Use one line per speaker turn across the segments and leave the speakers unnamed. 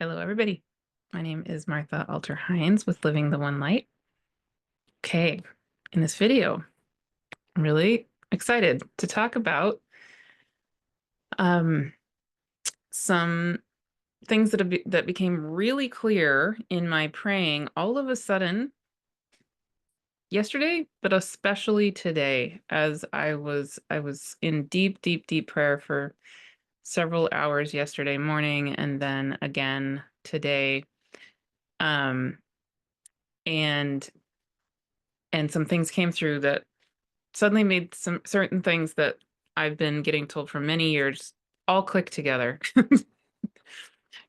Hello, everybody. My name is Martha Alter Hines with Living the One Light. Okay, in this video, I'm really excited to talk about um, some things that became really clear in my praying all of a sudden yesterday, but especially today, as I was in deep, deep, deep prayer for several hours yesterday morning, and then again today. Um, and some things came through that suddenly made some certain things that I've been getting told for many years all click together.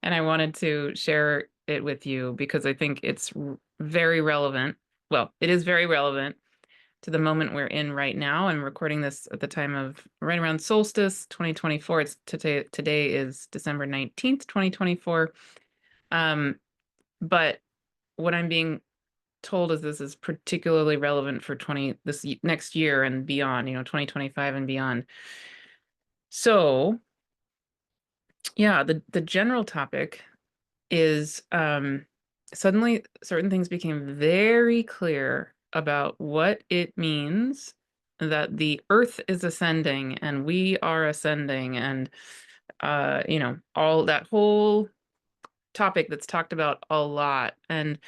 And I wanted to share it with you because I think it's very relevant. Well, it is very relevant to the moment we're in right now. I'm recording this at the time of right around solstice 2024. It's today is December 19th, 2024. But what I'm being told is this is particularly relevant for this next year and beyond, 2025 and beyond. So yeah, the general topic is suddenly certain things became very clear about what it means that the earth is ascending and we are ascending, and all that whole topic that's talked about a lot. And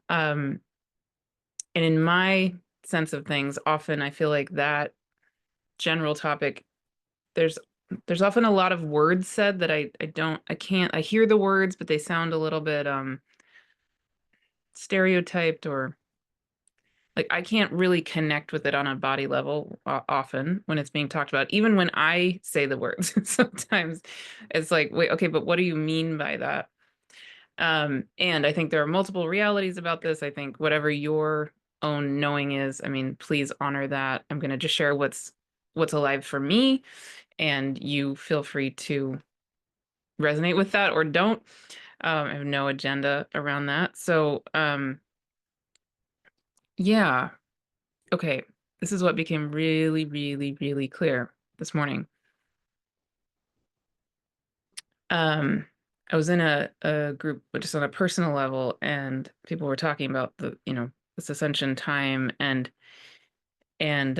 in my sense of things, often I feel like that general topic, there's often a lot of words said that I hear the words, but they sound a little bit stereotyped, or like I can't really connect with it on a body level often when it's being talked about, even when I say the words. Sometimes it's like, wait, okay, but what do you mean by that? And I think there are multiple realities about this. I think whatever your own knowing is, I mean, please honor that. I'm going to just share what's alive for me, and you feel free to resonate with that or don't. I have no agenda around that. So, yeah. Okay. This is what became really, really, really clear this morning. I was in a group, but just on a personal level, and people were talking about this ascension time, and and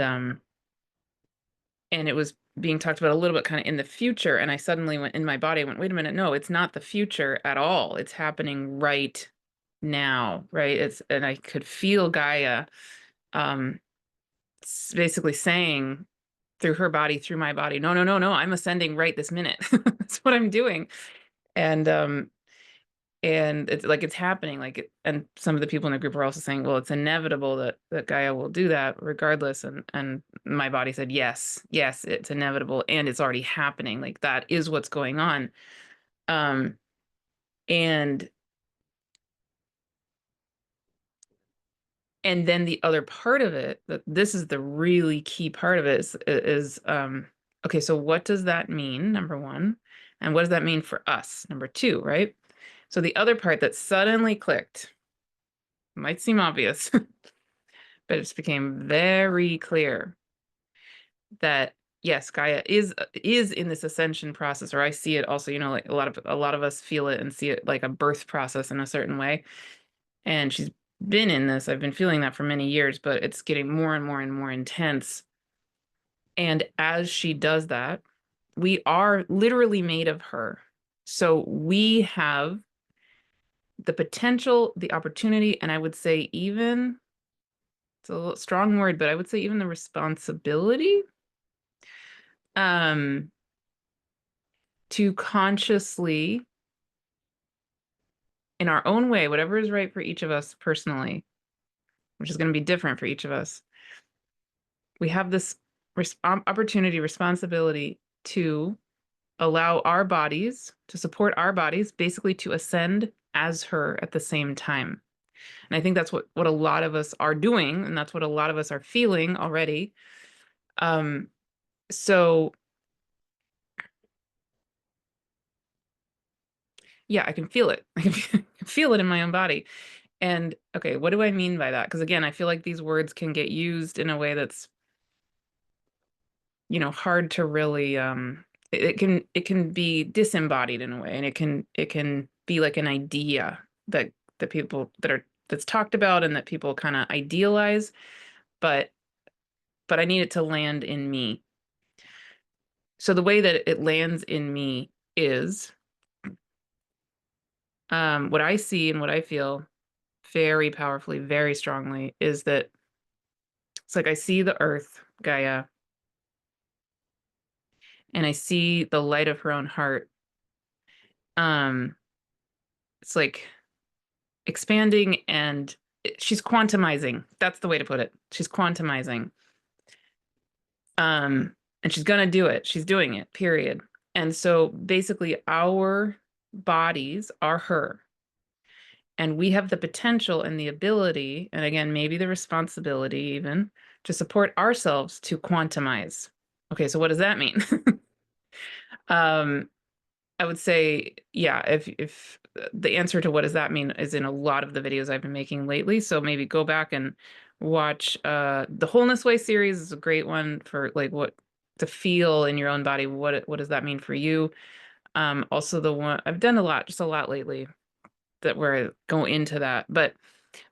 it was being talked about a little bit kind of in the future. And I suddenly went in my body, I went, wait a minute, no, it's not the future at all. It's happening right now, right? And I could feel Gaia um basically saying through her body, through my body, no, no, no, no, I'm ascending right this minute. That's what I'm doing. And it's like it's happening, and some of the people in the group were also saying, well, it's inevitable that Gaia will do that regardless. And my body said, yes, yes, it's inevitable, and it's already happening. Like that is what's going on. um and and then the other part of it, that this is the really key part of it, is okay, so what does that mean, number one, and what does that mean for us, number two, right? So the other part that suddenly clicked, might seem obvious, but it just became very clear that yes, Gaia is in this ascension process, or I see it also, like a lot of us feel it and see it like a birth process in a certain way. And she's been in this. I've been feeling that for many years, but it's getting more and more and more intense. And as she does that, we are literally made of her. So we have the potential, the opportunity, and I would say even, it's a little strong word, but I would say even the responsibility um to consciously, in our own way, whatever is right for each of us personally, which is going to be different for each of us, we have this opportunity, responsibility to allow our bodies, to support our bodies, basically to ascend as her at the same time. And I think that's what a lot of us are doing, and that's what a lot of us are feeling already. So yeah, I can feel it. I can feel it in my own body. And okay, what do I mean by that? Because again, I feel like these words can get used in a way that's, hard to really it can be disembodied in a way, and it can be like an idea that people that's talked about and that people kind of idealize, but I need it to land in me. So the way that it lands in me is what I see and what I feel very powerfully, very strongly is that it's like I see the earth, Gaia, and I see the light of her own heart. It's like expanding, and she's quantumizing. That's the way to put it. She's quantumizing. And she's gonna do it. She's doing it, period. And so basically our bodies are her. And we have the potential and the ability, and again, maybe the responsibility even, to support ourselves to quantumize. Okay, so what does that mean? I would say, yeah, if the answer to what does that mean is in a lot of the videos I've been making lately. So maybe go back and watch the Wholeness Way series is a great one for like what to feel in your own body. What does that mean for you? Also the one I've done just a lot lately that where I go into that. But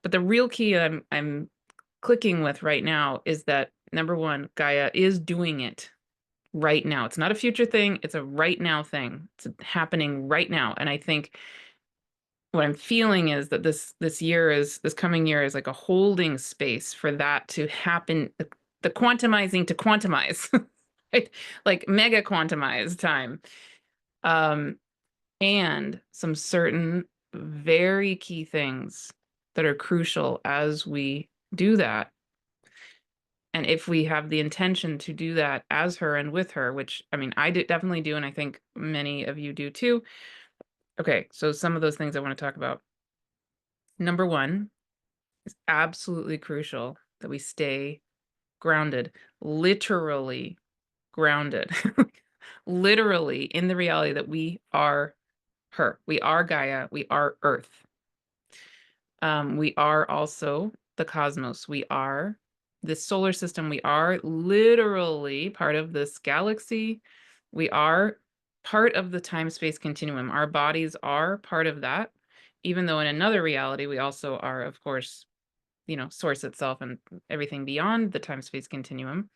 the real key I'm clicking with right now is that number one, Gaia is doing it right now. It's not a future thing, it's a right now thing. It's happening right now. And I think what I'm feeling is that this coming year is like a holding space for that to happen, the quantumizing to quantumize, right? Like mega quantumized time. And some certain very key things that are crucial as we do that. And if we have the intention to do that as her and with her, which I mean, definitely do, and I think many of you do too. Okay, so some of those things I want to talk about. Number one is absolutely crucial that we stay grounded, literally grounded, literally in the reality that we are her. We are Gaia. We are Earth. We are also the cosmos. We are this solar system. We are literally part of this galaxy. We are part of the time-space continuum. Our bodies are part of that, even though in another reality, we also are, of course, source itself and everything beyond the time-space continuum.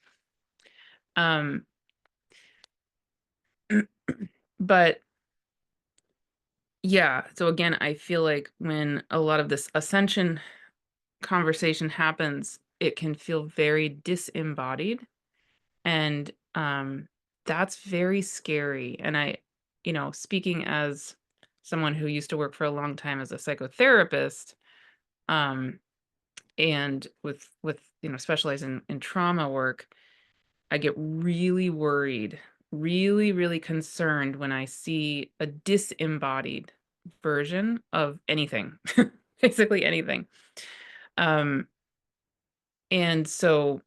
But yeah, so again, I feel like when a lot of this ascension conversation happens, it can feel very disembodied. And that's very scary. And speaking as someone who used to work for a long time as a psychotherapist, and with specializing in trauma work, I get really worried, really, really concerned when I see a disembodied version of anything, basically anything. And so,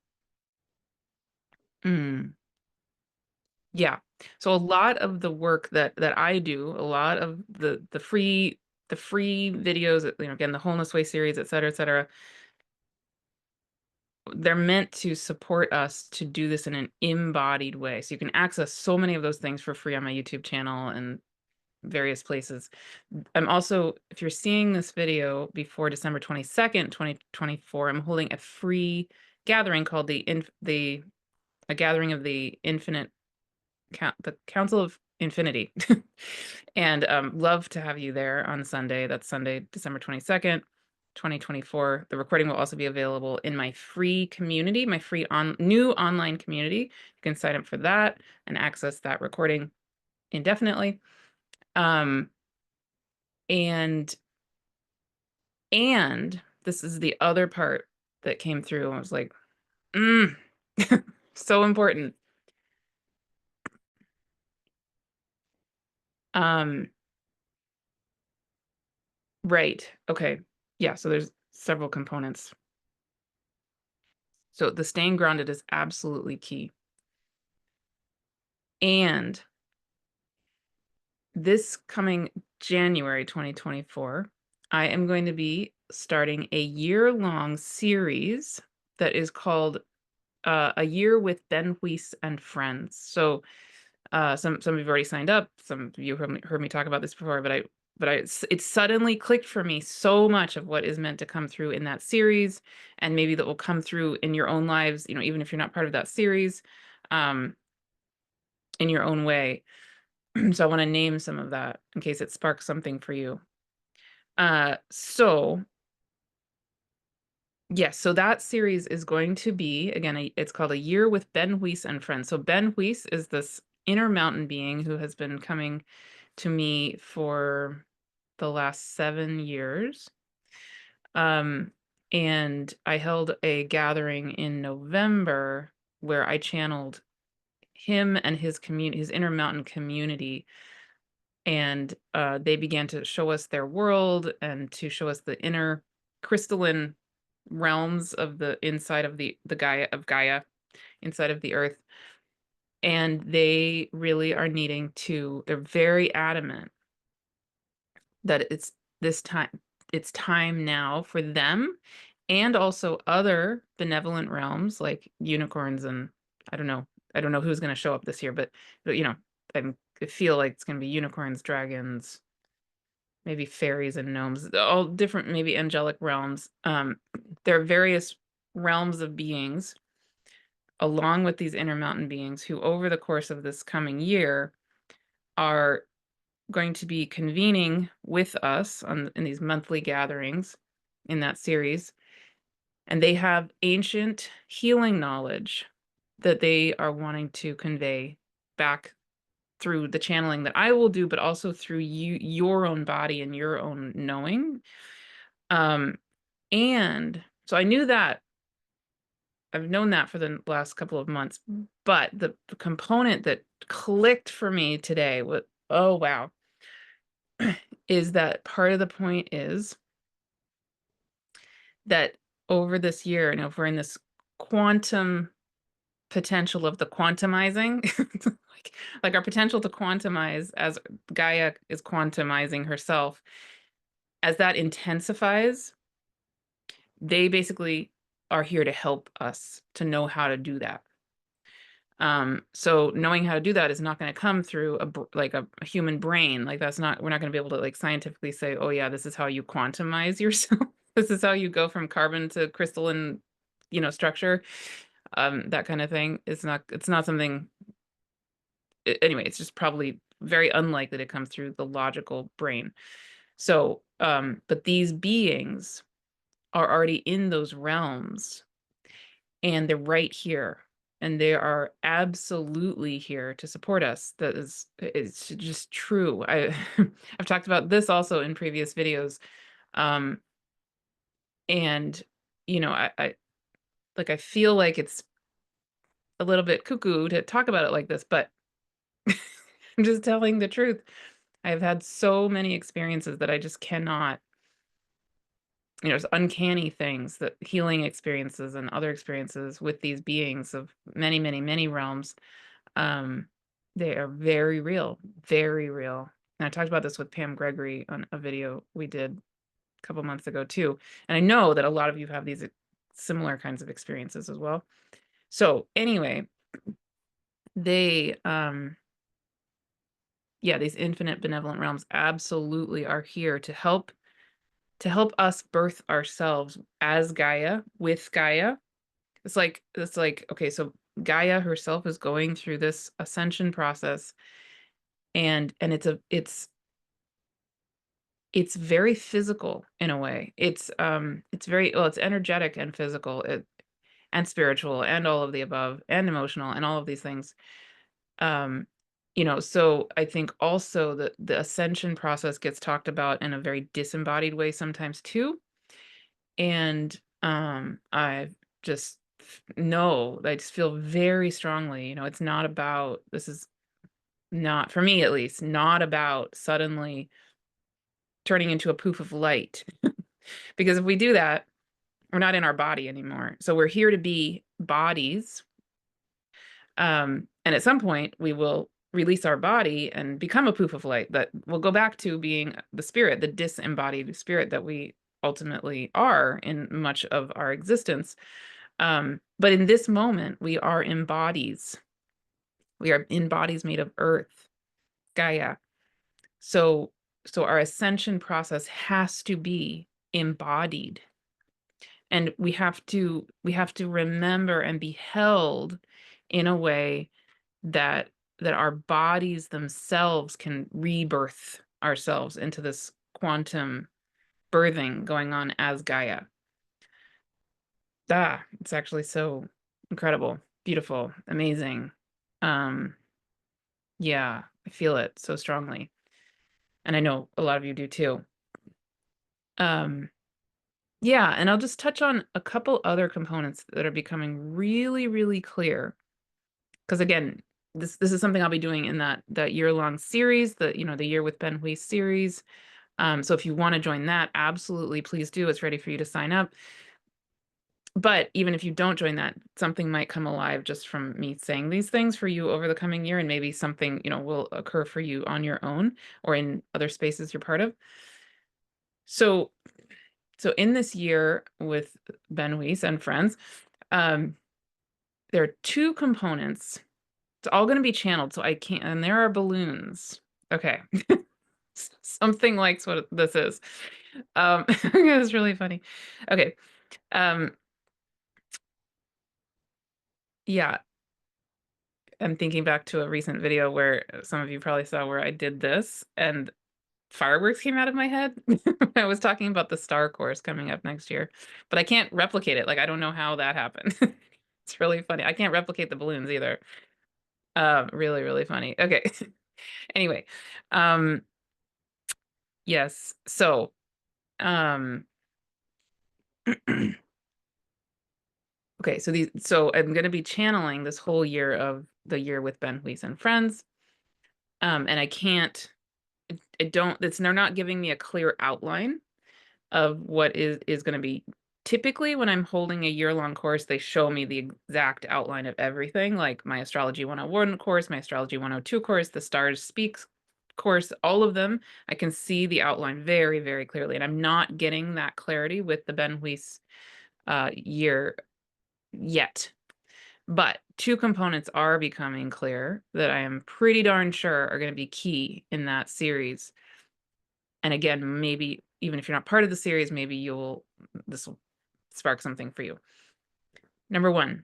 yeah. So a lot of the work that I do, a lot of the free videos, again, the Wholeness Way series, et cetera, they're meant to support us to do this in an embodied way. So you can access so many of those things for free on my YouTube channel and various places. I'm also, if you're seeing this video before December 22nd, 2024, I'm holding a free gathering called a gathering of the infinite, the Council of Infinity. And love to have you there on Sunday. That's Sunday, December 22nd, 2024. The recording will also be available in my free community, my free new online community. You can sign up for that and access that recording indefinitely. And this is the other part that came through. I was like, so important. Right. Okay. Yeah. So there's several components. So the staying grounded is absolutely key. And this coming January 2024, I am going to be starting a year-long series that is called A Year with Ben Whis and Friends. So some of you have already signed up. Some of you heard me talk about this before, but but it suddenly clicked for me so much of what is meant to come through in that series, and maybe that will come through in your own lives, you know, even if you're not part of that series, in your own way. So I want to name some of that in case it sparks something for you. So yes, so that series is going to be, again, it's called A Year with Ben Whis and Friends. So Ben Whis is this inner mountain being who has been coming to me for the last 7 years. And I held a gathering in November where I channeled him and his community, his inner mountain community, and they began to show us their world and to show us the inner crystalline realms of the inside of the Gaia, inside of the earth. And they really are needing to, they're very adamant that it's time now for them and also other benevolent realms like unicorns, and I don't know who's going to show up this year, but you know, I feel like it's going to be unicorns, dragons, maybe fairies and gnomes, all different, maybe angelic realms. There are various realms of beings along with these inner mountain beings who over the course of this coming year are going to be convening with us in these monthly gatherings in that series. And they have ancient healing knowledge that they are wanting to convey back through the channeling that I will do, but also through your own body and your own knowing. And so I knew that. I've known that for the last couple of months, but the component that clicked for me today was, oh wow, is that part of the point is that over this year, you know, if we're in this quantum potential of the quantumizing, like our potential to quantumize as Gaia is quantumizing herself, as that intensifies, they basically are here to help us to know how to do that. So knowing how to do that is not going to come through a human brain. Like we're not going to be able to like scientifically say, oh yeah, this is how you quantumize yourself. This is how you go from carbon to crystalline, you know, structure. That kind of thing. It's not something, anyway, it's just probably very unlikely to come through the logical brain. So, but these beings are already in those realms and they're right here. And they are absolutely here to support us. It's just true. I've talked about this also in previous videos. And you know, I feel like it's a little bit cuckoo to talk about it like this, but I'm just telling the truth. I've had so many experiences that I just cannot, you know, it's uncanny things, that healing experiences and other experiences with these beings of many, many, many realms. They are very real, very real. And I talked about this with Pam Gregory on a video we did a couple months ago too. And I know that a lot of you have these similar kinds of experiences as well. So anyway, they, yeah, these infinite benevolent realms absolutely are here to help us birth ourselves as Gaia, with Gaia. It's like, okay, so Gaia herself is going through this ascension process, and it's very physical in a way. It's very, well, it's energetic and physical, and spiritual and all of the above, and emotional and all of these things. You know, so I think also that the ascension process gets talked about in a very disembodied way sometimes too. And I just I just feel very strongly, you know, it's not about, this is not, for me at least, not about suddenly turning into a poof of light. Because if we do that, we're not in our body anymore. So we're here to be bodies. And at some point we will release our body and become a poof of light that will go back to being the spirit, the disembodied spirit that we ultimately are in much of our existence. But in this moment, we are in bodies. We are in bodies made of earth, Gaia. So our ascension process has to be embodied. And we have to remember and be held in a way that our bodies themselves can rebirth ourselves into this quantum birthing going on as Gaia. It's actually so incredible, beautiful, amazing. Yeah, I feel it so strongly. And I know a lot of you do too. Yeah, and I'll just touch on a couple other components that are becoming really, really clear. Because again, this is something I'll be doing in that year-long series, the Year with Ben Whis series. So if you want to join that, absolutely, please do. It's ready for you to sign up. But even if you don't join that, something might come alive just from me saying these things for you over the coming year, and maybe something, will occur for you on your own or in other spaces you're part of. So in this year with Ben Whis and friends, there are two components. It's all going to be channeled, so I can't, and there are balloons. Okay. Something like what this is. It's really funny. Okay. Yeah. I'm thinking back to a recent video where some of you probably saw where I did this and fireworks came out of my head. I was talking about the star course coming up next year, but I can't replicate it. Like, I don't know how that happened. It's really funny. I can't replicate the balloons either. Really, really funny. Okay. Anyway, yes. So, okay, so I'm going to be channeling this whole year of the Year with Ben Whis and Friends. And I can't, they're not giving me a clear outline of what is going to be. Typically, when I'm holding a year-long course, they show me the exact outline of everything, like my Astrology 101 course, my Astrology 102 course, the Stars Speaks course, all of them. I can see the outline very, very clearly, and I'm not getting that clarity with the Ben Whis year yet. But two components are becoming clear that I am pretty darn sure are going to be key in that series. And again, maybe even if you're not part of the series, maybe this will spark something for you. Number one,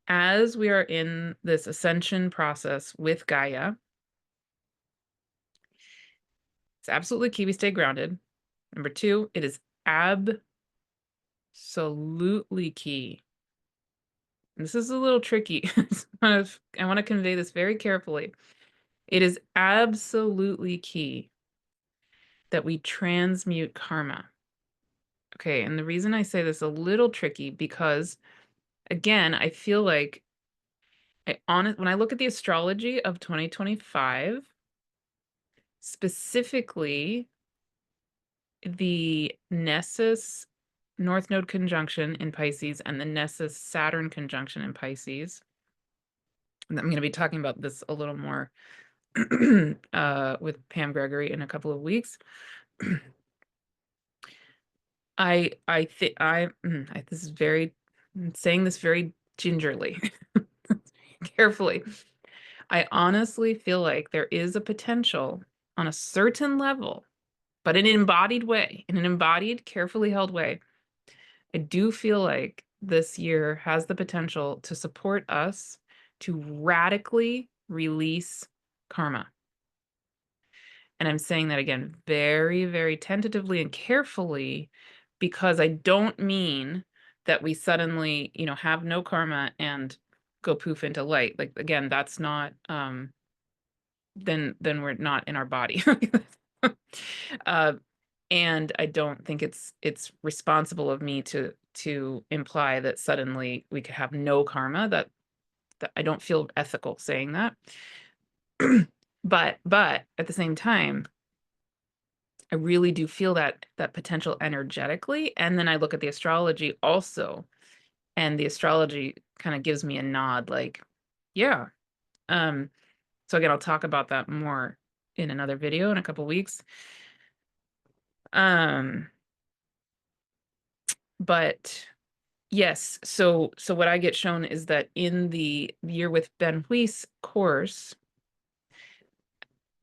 as we are in this ascension process with Gaia, it's absolutely key we stay grounded. Number two, it is absolutely key. And this is a little tricky. I want to convey this very carefully. It is absolutely key that we transmute karma. Okay, and the reason I say this a little tricky because, again, I feel like when I look at the astrology of 2025, specifically the Nessus North Node conjunction in Pisces and the Nessus Saturn conjunction in Pisces, and I'm going to be talking about this a little more with Pam Gregory in a couple of weeks. I'm saying this very gingerly, carefully. I honestly feel like there is a potential on a certain level, but in an embodied way, in an embodied, carefully held way. I do feel like this year has the potential to support us to radically release karma. And I'm saying that again, very, very tentatively and carefully, because I don't mean that we suddenly, have no karma and go poof into light. Like, again, that's not, then we're not in our body. And I don't think it's responsible of me to imply that suddenly we could have no karma. That I don't feel ethical saying that. But at the same time, I really do feel that potential energetically. And then I look at the astrology also, and the astrology kind of gives me a nod, like, yeah. So again, I'll talk about that more in another video in a couple weeks. But yes, so what I get shown is that in the Year with Ben Whis course,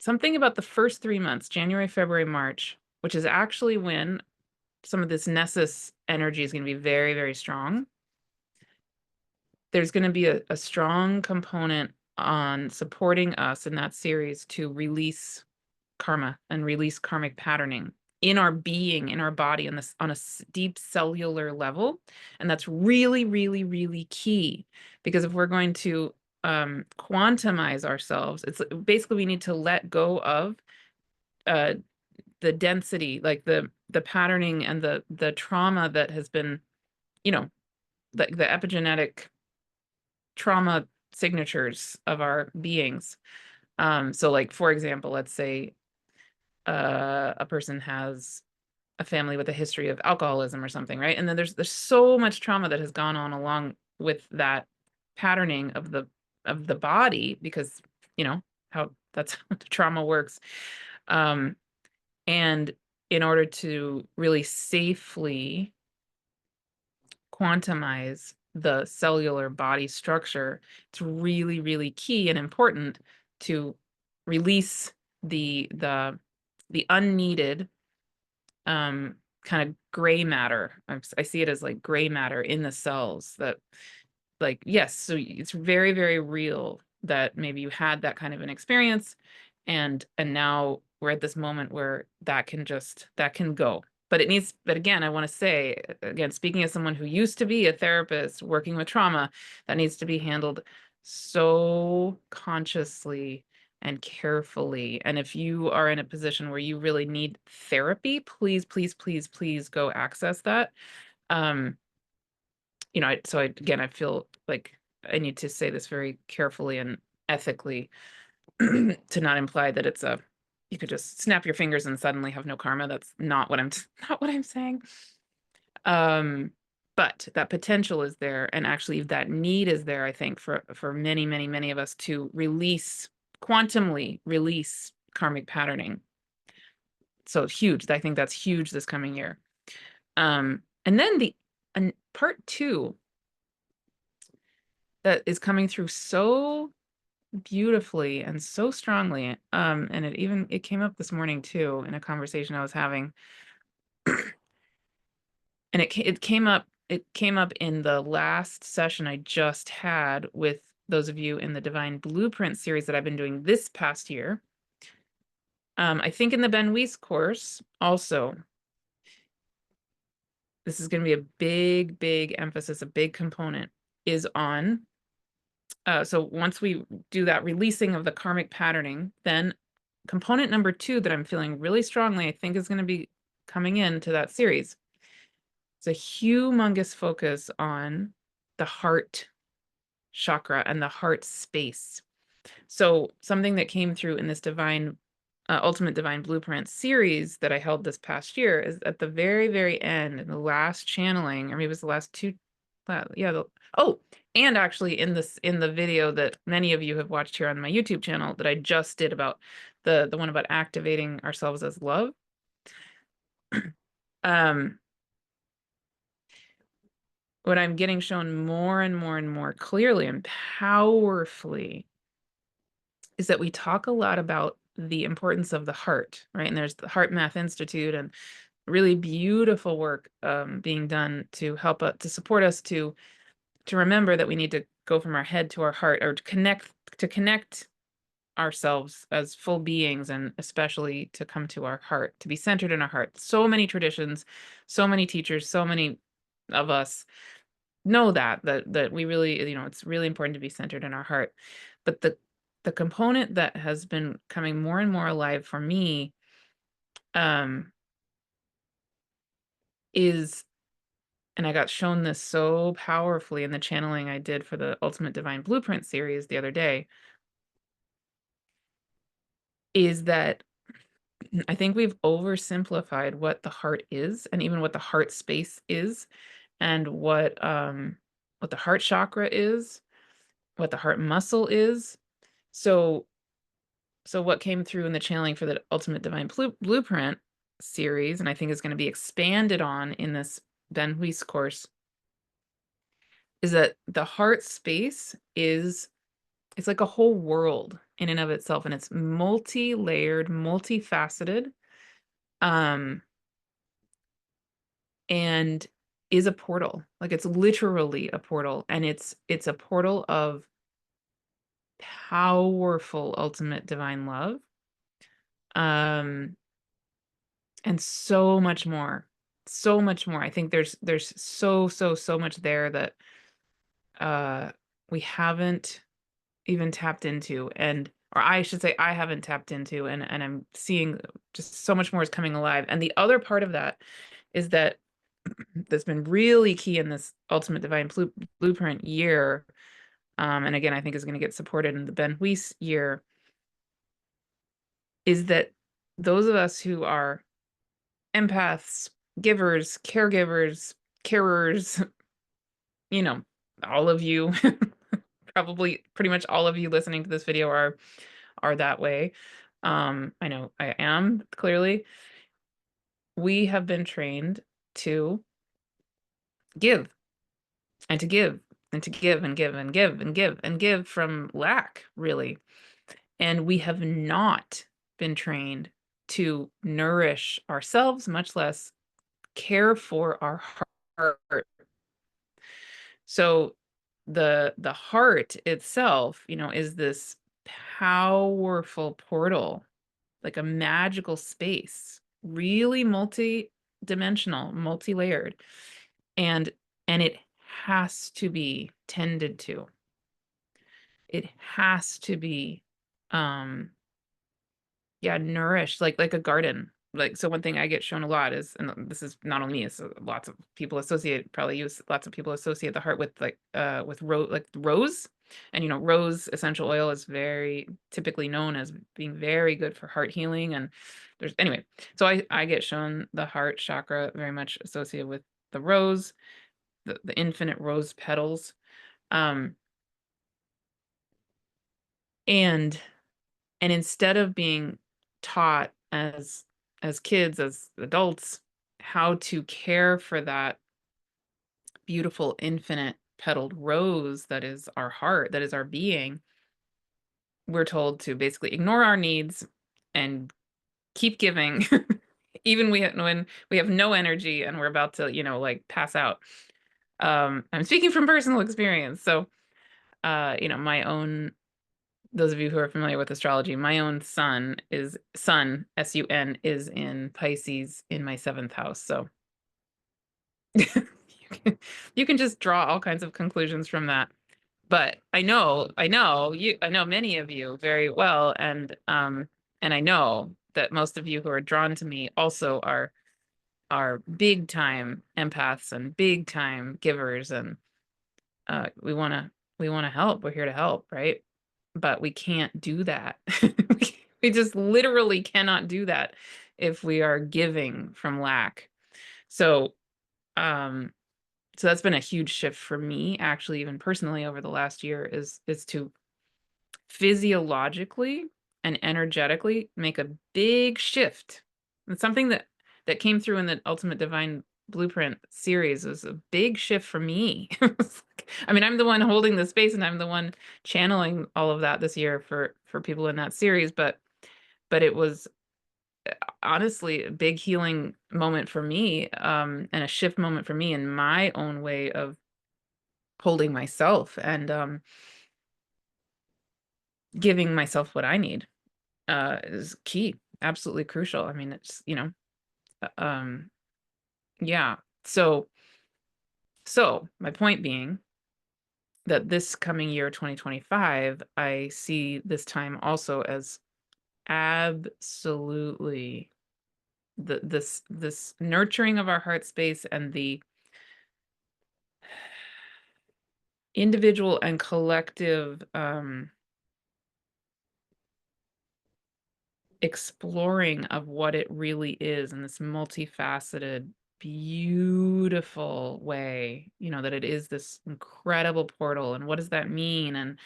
something about the first 3 months, January, February, March, which is actually when some of this Nessus energy is going to be very, very strong. There's going to be a strong component on supporting us in that series to release karma and release karmic patterning in our being, in our body, on a deep cellular level. And that's really, really, really key, because if we're going to quantumize ourselves, it's basically we need to let go of the density, like the patterning and the trauma that has been, you know, the epigenetic trauma signatures of our beings. So like, for example, let's say a person has a family with a history of alcoholism or something, right? And then there's so much trauma that has gone on along with that patterning of the body, because how that's how the trauma works. And in order to really safely quantumize the cellular body structure, it's really, really key and important to release the unneeded kind of gray matter. I see it as like gray matter in the cells that, like, yes, so it's very, very real that maybe you had that kind of an experience, and now we're at this moment where that can go. But again, I want to say, again, speaking as someone who used to be a therapist working with trauma, that needs to be handled so consciously and carefully. And if you are in a position where you really need therapy, please, please, please, please go access that. Again, I feel like I need to say this very carefully and ethically to not imply that you could just snap your fingers and suddenly have no karma. That's not what I'm saying. But that potential is there, and actually that need is there, I think, for many, many, many of us to quantumly release karmic patterning. So huge. I think that's huge this coming year. And then part 2 that is coming through so beautifully and so strongly. And it came up this morning too in a conversation I was having. And it came up in the last session I just had with those of you in the Divine Blueprint series that I've been doing this past year. I think in the Ben Weiss course also, this is going to be a big, big emphasis, a big component is on. So once we do that releasing of the karmic patterning, then component number 2 that I'm feeling really strongly, I think, is going to be coming into that series. It's a humongous focus on the heart chakra and the heart space. So something that came through in this Ultimate Divine Blueprint series that I held this past year is at the very, very end, in the last channeling, or maybe it was the last 2. And actually in the video that many of you have watched here on my YouTube channel that I just did about the one about activating ourselves as love. What I'm getting shown more and more and more clearly and powerfully is that we talk a lot about the importance of the heart, right? And there's the Heart Math Institute and really beautiful work being done to help to support us to remember that we need to go from our head to our heart, or to connect ourselves as full beings, and especially to come to our heart, to be centered in our heart. So many traditions, so many teachers, so many of us know that we really, it's really important to be centered in our heart. But the component that has been coming more and more alive for me is, and I got shown this so powerfully in the channeling I did for the Ultimate Divine Blueprint series the other day, is that I think we've oversimplified what the heart is, and even what the heart space is, and what the heart chakra is, what the heart muscle is. So what came through in the channeling for the Ultimate Divine Blueprint series, and I think is going to be expanded on in this Ben Weiss course, is that the heart space it's like a whole world. in and of itself, and it's multi-layered, multifaceted, and is a portal. Like, it's literally a portal, and it's a portal of powerful ultimate divine love, and so much more. So much more. I think there's so much there that we haven't even tapped into, and or I should say I haven't tapped into, and I'm seeing just so much more is coming alive. And the other part of that is that that's been really key in this ultimate divine blueprint year, and again I think is going to get supported in the Ben Whis year, is that those of us who are empaths, givers, caregivers, carers, you know, all of you, probably pretty much all of you listening to this video are that way. I know I am, clearly. We have been trained to give and to give and to give and give and give and give and give from lack, really. And we have not been trained to nourish ourselves, much less care for our heart. So the heart itself, is this powerful portal, like a magical space, really multi-dimensional, multi-layered, and it has to be tended to. It has to be nourished, like a garden. Like, so one thing I get shown a lot is, and this is not only me, it's lots of people lots of people associate the heart with with rose. And rose essential oil is very typically known as being very good for heart healing. And anyway, so I get shown the heart chakra very much associated with the rose, the infinite rose petals. Um, and instead of being taught as kids, as adults, how to care for that beautiful infinite petaled rose that is our heart, that is our being, we're told to basically ignore our needs and keep giving even when we have no energy and we're about to like pass out. I'm speaking from personal experience. So my own, those of you who are familiar with astrology, my own sun, sun, is in Pisces in my 7th house. So you can just draw all kinds of conclusions from that. But I know many of you very well, and I know that most of you who are drawn to me also are big time empaths and big time givers, and we want to help. We're here to help, right? But we can't do that. We just literally cannot do that if we are giving from lack. So that's been a huge shift for me, actually, even personally, over the last year, is to physiologically and energetically make a big shift. It's something that came through in the Ultimate Divine Blueprint series. It was a big shift for me. I mean, I'm the one holding the space, and I'm the one channeling all of that this year for people in that series, but it was honestly a big healing moment for me, and a shift moment for me in my own way of holding myself, and giving myself what I need is key, absolutely crucial. I mean, it's um yeah. So my point being that this coming year, 2025, I see this time also as absolutely this nurturing of our heart space, and the individual and collective exploring of what it really is in this multifaceted, beautiful way, that it is this incredible portal. And what does that mean? And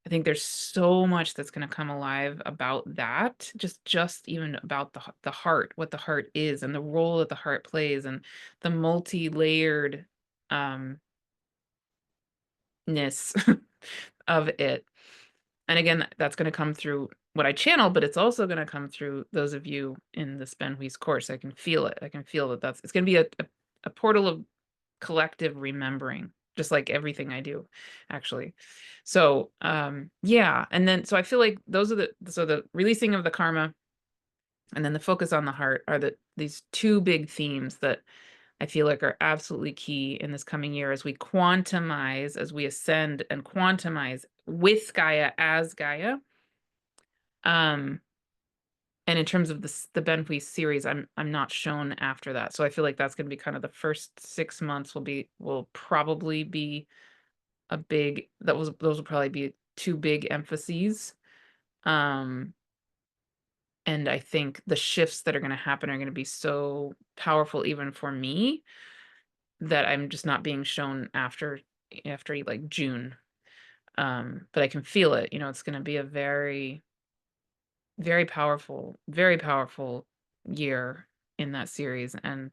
I think there's so much that's going to come alive about that, just even about the heart, what the heart is, and the role that the heart plays, and the multi-layered ness of it. And again, that's going to come through what I channel, but it's also going to come through those of you in the Ben Whis course. I can feel it. I can feel that it's going to be a portal of collective remembering, just like everything I do, actually. So, yeah. And then, so I feel like those are the releasing of the karma and then the focus on the heart are these two big themes that I feel like are absolutely key in this coming year as we quantumize, as we ascend and quantumize with Gaia as Gaia. And in terms of the Ben Whis series, I'm not shown after that. So I feel like that's going to be kind of the first 6 months will probably be a big, those will probably be two big emphases. And I think the shifts that are going to happen are going to be so powerful even for me that I'm just not being shown after like June. But I can feel it, it's going to be a very, very powerful year in that series. And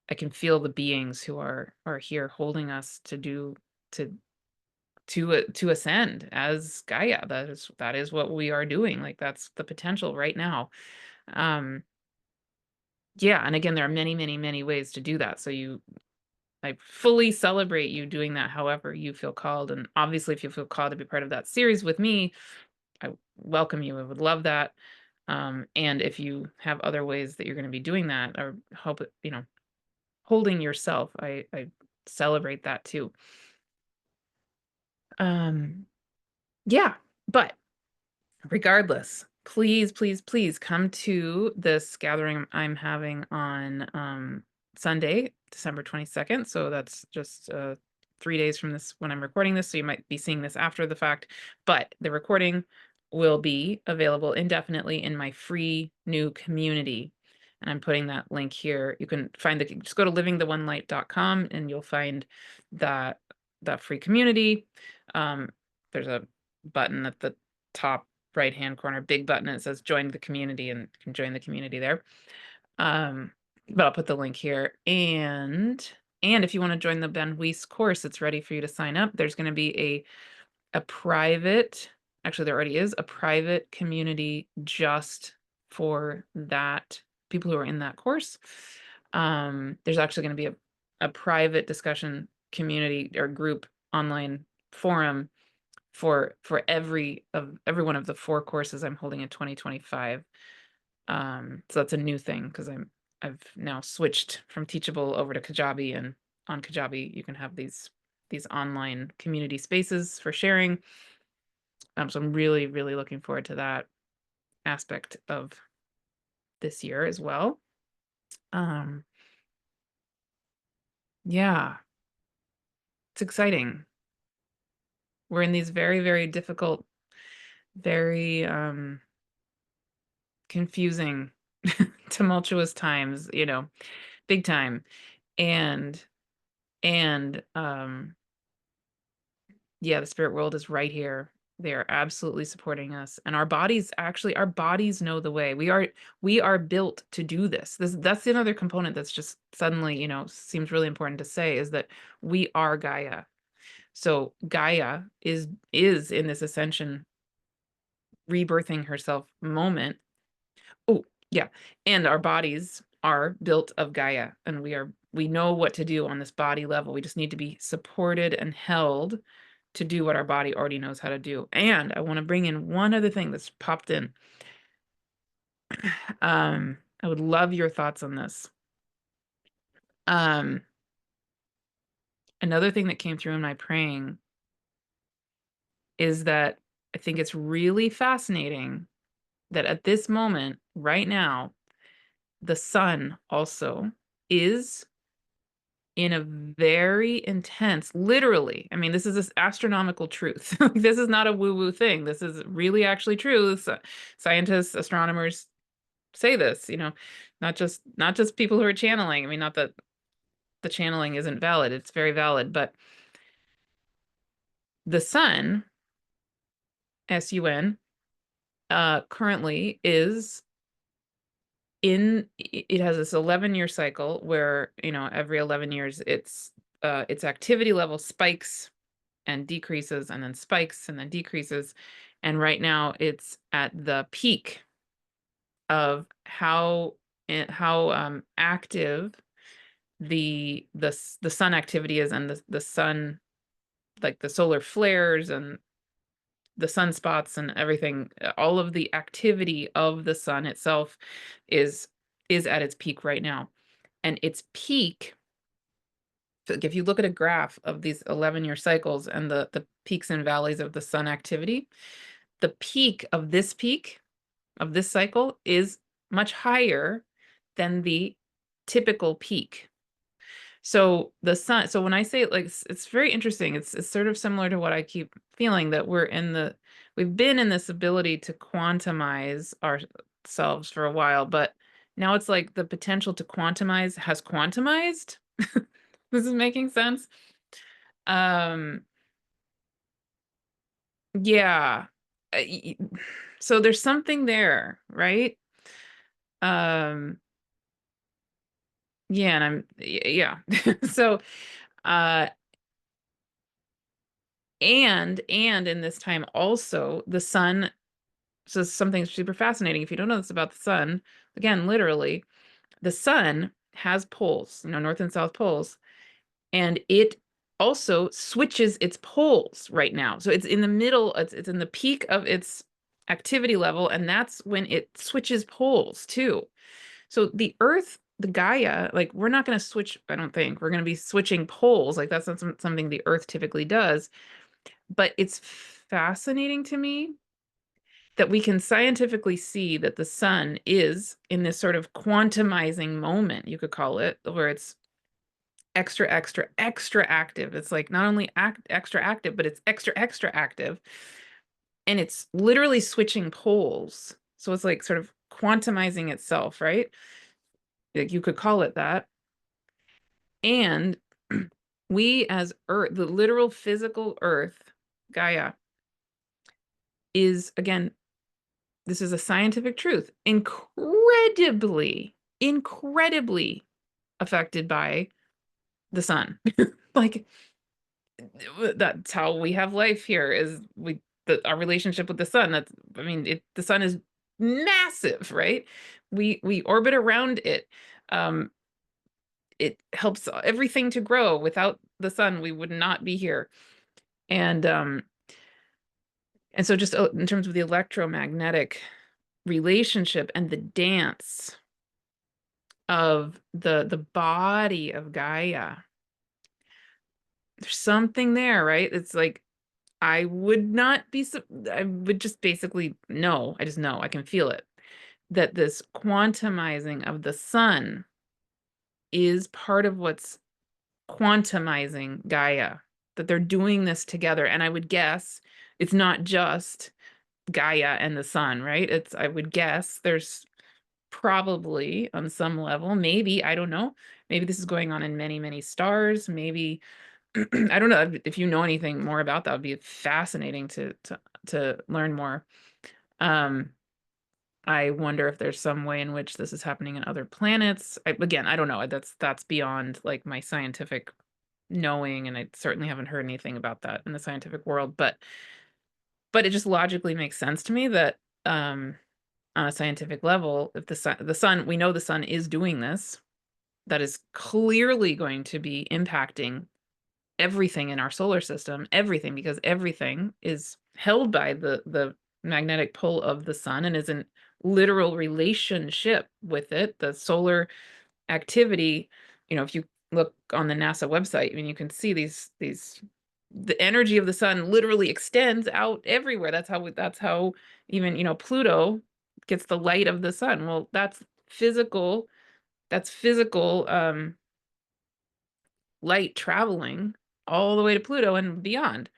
I can feel the beings who are here holding us to ascend as Gaia. That is what we are doing. Like that's the potential right now. Yeah, and again, there are many, many, many ways to do that. So I fully celebrate you doing that however you feel called. And obviously, if you feel called to be part of that series with me, I welcome you. I would love that. And if you have other ways that you're going to be doing that or holding yourself, I celebrate that too. Yeah, but regardless, please, please, please come to this gathering I'm having on Sunday, December 22nd. So that's just 3 days from this when I'm recording this. So you might be seeing this after the fact, but the recording will be available indefinitely in my free new community. And I'm putting that link here. You can find just go to livingtheonelight.com and you'll find that free community. There's a button at the top right-hand corner, big button. It says join the community, and you can join the community there. But I'll put the link here. And if you want to join the Ben Whis course, it's ready for you to sign up. There's going to be a private, actually there already is a private community just for that, people who are in that course. There's actually going to be a private discussion community or group online forum for every one of the 4 courses I'm holding in 2025. So that's a new thing because I've now switched from Teachable over to Kajabi, and on Kajabi you can have these online community spaces for sharing. So I'm really, really looking forward to that aspect of this year as well. Yeah, it's exciting. We're in these very, very difficult, very confusing, tumultuous times, big time. And yeah, the spirit world is right here. They are absolutely supporting us. And our bodies know the way. We are built to do this. That's another component that's just suddenly, seems really important to say, is that we are Gaia. So Gaia is in this ascension rebirthing herself moment. Oh, yeah. And our bodies are built of Gaia, and we know what to do on this body level. We just need to be supported and held to do what our body already knows how to do. And I want to bring in one other thing that's popped in. I would love your thoughts on this. Another thing that came through in my praying is that I think it's really fascinating that at this moment, right now, the sun also is in a very intense, literally, I mean, this is this astronomical truth. This is not a woo-woo thing. This is really actually true. Scientists, astronomers say this, not just people who are channeling. I mean, not that the channeling isn't valid. It's very valid, but the sun, SUN, currently is it has this 11-year cycle where, every 11 years its activity level spikes and decreases and then spikes and then decreases. And right now it's at the peak of how active the sun activity is, and the sun, like the solar flares and the sunspots and everything, all of the activity of the sun itself is at its peak right now. And its peak, like if you look at a graph of these 11-year cycles and the peaks and valleys of the sun activity, the peak of this cycle is much higher than the typical peak. So the sun, so when I say it, like, it's very interesting. It's sort of similar to what I keep feeling, that we've been in this ability to quantumize ourselves for a while, but now it's like the potential to quantumize has quantumized. This is making sense. Yeah. So there's something there, right? Yeah, and yeah. So, uh, and in this time also, the sun, so something super fascinating. If you don't know this about the sun, again, literally, the sun has poles, north and south poles, and it also switches its poles right now. So it's in the middle, it's in the peak of its activity level, and that's when it switches poles too. So the Earth, the Gaia, like, we're not going to switch, I don't think. We're going to be switching poles. Like, that's not something the Earth typically does. But it's fascinating to me that we can scientifically see that the sun is in this sort of quantumizing moment, you could call it, where it's extra, extra, extra active. It's like not only extra active, but it's extra, extra active. And it's literally switching poles. So it's like sort of quantumizing itself, right? Like, you could call it that. And we as Earth, the literal physical Earth, Gaia, is, again, this is a scientific truth, incredibly, incredibly affected by the sun. Like, that's how we have life here, is our relationship with the sun. That's, I mean, the sun is massive, right? We orbit around it. It helps everything to grow. Without the sun, we would not be here. And so just in terms of the electromagnetic relationship and the dance of the body of Gaia, there's something there, right? It's like, I would just basically know, I just know, I can feel it, that this quantumizing of the sun is part of what's quantumizing Gaia, that they're doing this together. And I would guess it's not just Gaia and the sun, right? I would guess there's probably on some level, maybe, I don't know, maybe this is going on in many, many stars. Maybe, I don't know, if you know anything more about that, would be fascinating to learn more. I wonder if there's some way in which this is happening in other planets. Again, I don't know. That's beyond like my scientific knowing, and I certainly haven't heard anything about that in the scientific world. But it just logically makes sense to me that, on a scientific level, if the sun, we know the sun is doing this, that is clearly going to be impacting everything in our solar system, everything, because everything is held by the magnetic pull of the sun and is in literal relationship with it. The solar activity, if you look on the NASA website, I mean, you can see the energy of the sun literally extends out everywhere. That's how even, Pluto gets the light of the sun. Well, that's physical light traveling all the way to Pluto and beyond.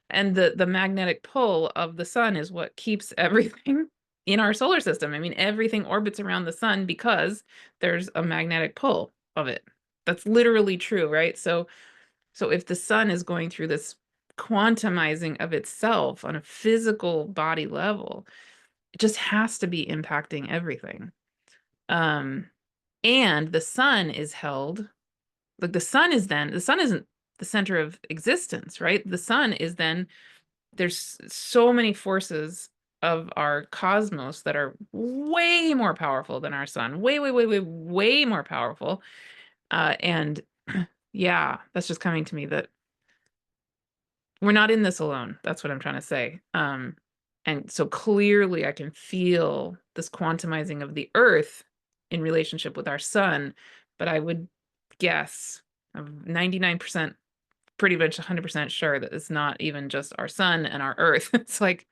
And the magnetic pull of the sun is what keeps everything in our solar system. I mean, everything orbits around the sun because there's a magnetic pull of it. That's literally true, right? So if the sun is going through this quantumizing of itself on a physical body level, it just has to be impacting everything. And the sun is held, like, the sun isn't the center of existence, right? The sun is then, there's so many forces of our cosmos that are way more powerful than our sun, way, way, way, way, way more powerful. And yeah, that's just coming to me, that we're not in this alone. That's what I'm trying to say. And so clearly I can feel this quantumizing of the earth in relationship with our sun, but I would guess I'm 99%, pretty much 100% sure that it's not even just our sun and our earth. It's like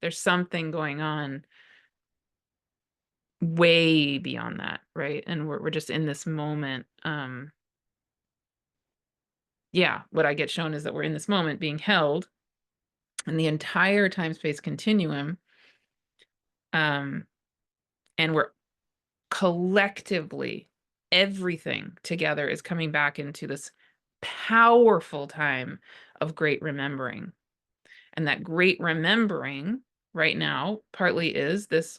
there's something going on way beyond that, right? And we're just in this moment. Yeah, what I get shown is that we're in this moment being held, and the entire time-space continuum, and we're collectively, everything together is coming back into this powerful time of great remembering. And that great remembering right now partly is this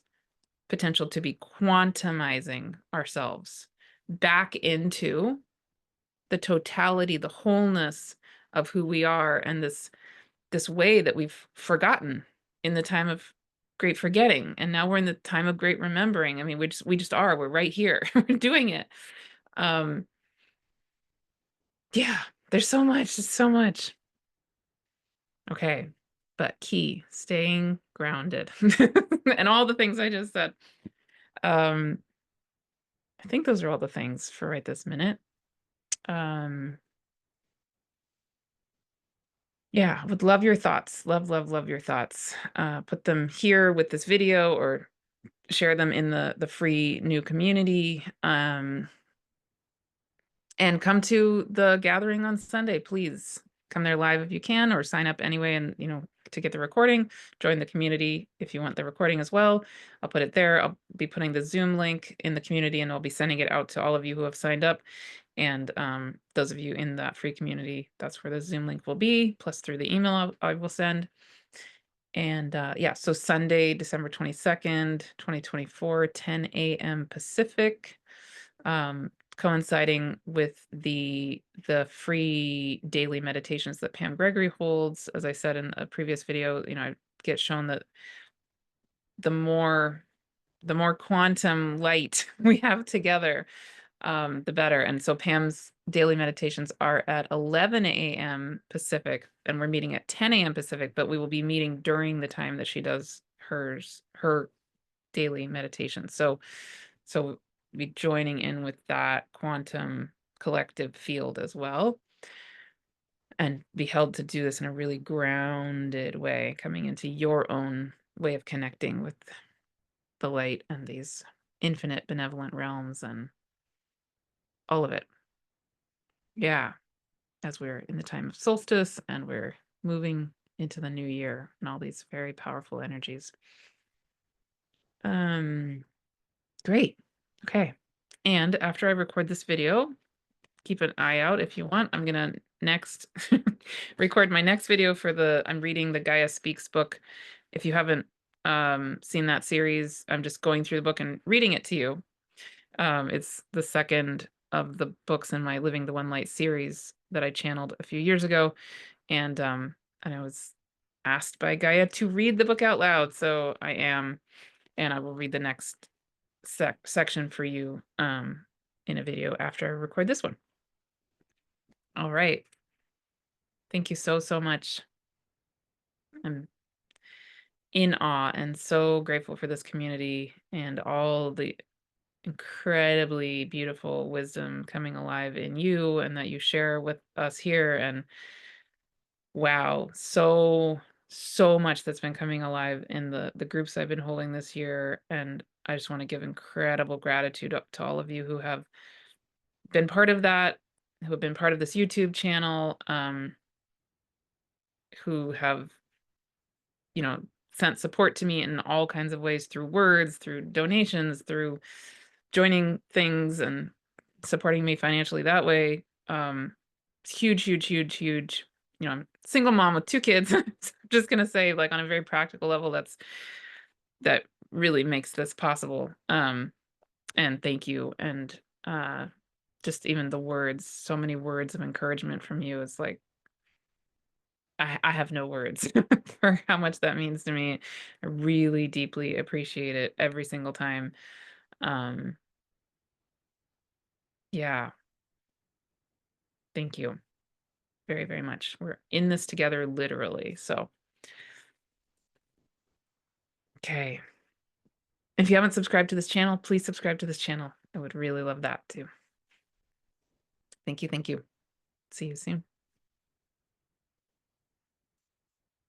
potential to be quantumizing ourselves back into the totality, the wholeness of who we are, and this way that we've forgotten in the time of great forgetting, and now we're in the time of great remembering. I mean, we just are, we're right here. We're doing it. um yeah, there's so much, there's so much. Okay, but key, staying grounded. And all the things I just said. um I think those are all the things for right this minute. um Yeah, would love your thoughts. Love, love, love your thoughts. Put them here with this video, or share them in the free new community. And come to the gathering on Sunday, please. Come there live if you can, or sign up anyway, and to get the recording. Join the community if you want the recording as well. I'll put it there. I'll be putting the Zoom link in the community, and I'll be sending it out to all of you who have signed up. And those of you in that free community, that's where the Zoom link will be, plus through the email I will send. And yeah, so Sunday, December 22nd, 2024, 10 a.m. Pacific, coinciding with the free daily meditations that Pam Gregory holds. As I said in a previous video, I get shown that the more quantum light we have together, the better. And so Pam's daily meditations are at 11 a.m. Pacific, and we're meeting at 10 a.m. Pacific, but we will be meeting during the time that she does her daily meditation. So be joining in with that quantum collective field as well, and be held to do this in a really grounded way, coming into your own way of connecting with the light and these infinite benevolent realms and all of it. Yeah, as we're in the time of solstice and we're moving into the new year and all these very powerful energies. Great. Okay. And after I record this video, keep an eye out if you want. I'm gonna next record my next video for I'm reading the Gaia Speaks book. If you haven't seen that series, I'm just going through the book and reading it to you. It's the second of the books in my Living the One Light series that I channeled a few years ago. And I was asked by Gaia to read the book out loud, so I am, and I will read the next section for you in a video after I record this one. All right. Thank you so, so much. I'm in awe and so grateful for this community and all the incredibly beautiful wisdom coming alive in you and that you share with us here. And wow, so much that's been coming alive in the groups I've been holding this year. And I just want to give incredible gratitude up to all of you who have been part of that, who have been part of this YouTube channel, who have, sent support to me in all kinds of ways, through words, through donations, through joining things and supporting me financially that way. It's huge, huge, huge, huge. I'm a single mom with 2 kids. I'm just gonna say, like, on a very practical level, that really makes this possible. And thank you. And just even the words, so many words of encouragement from you is like, I have no words for how much that means to me. I really deeply appreciate it every single time. Um, yeah, thank you very, very much. We're in this together, literally. So, okay. If you haven't subscribed to this channel, please subscribe to this channel. I would really love that too. Thank you. Thank you. See you soon.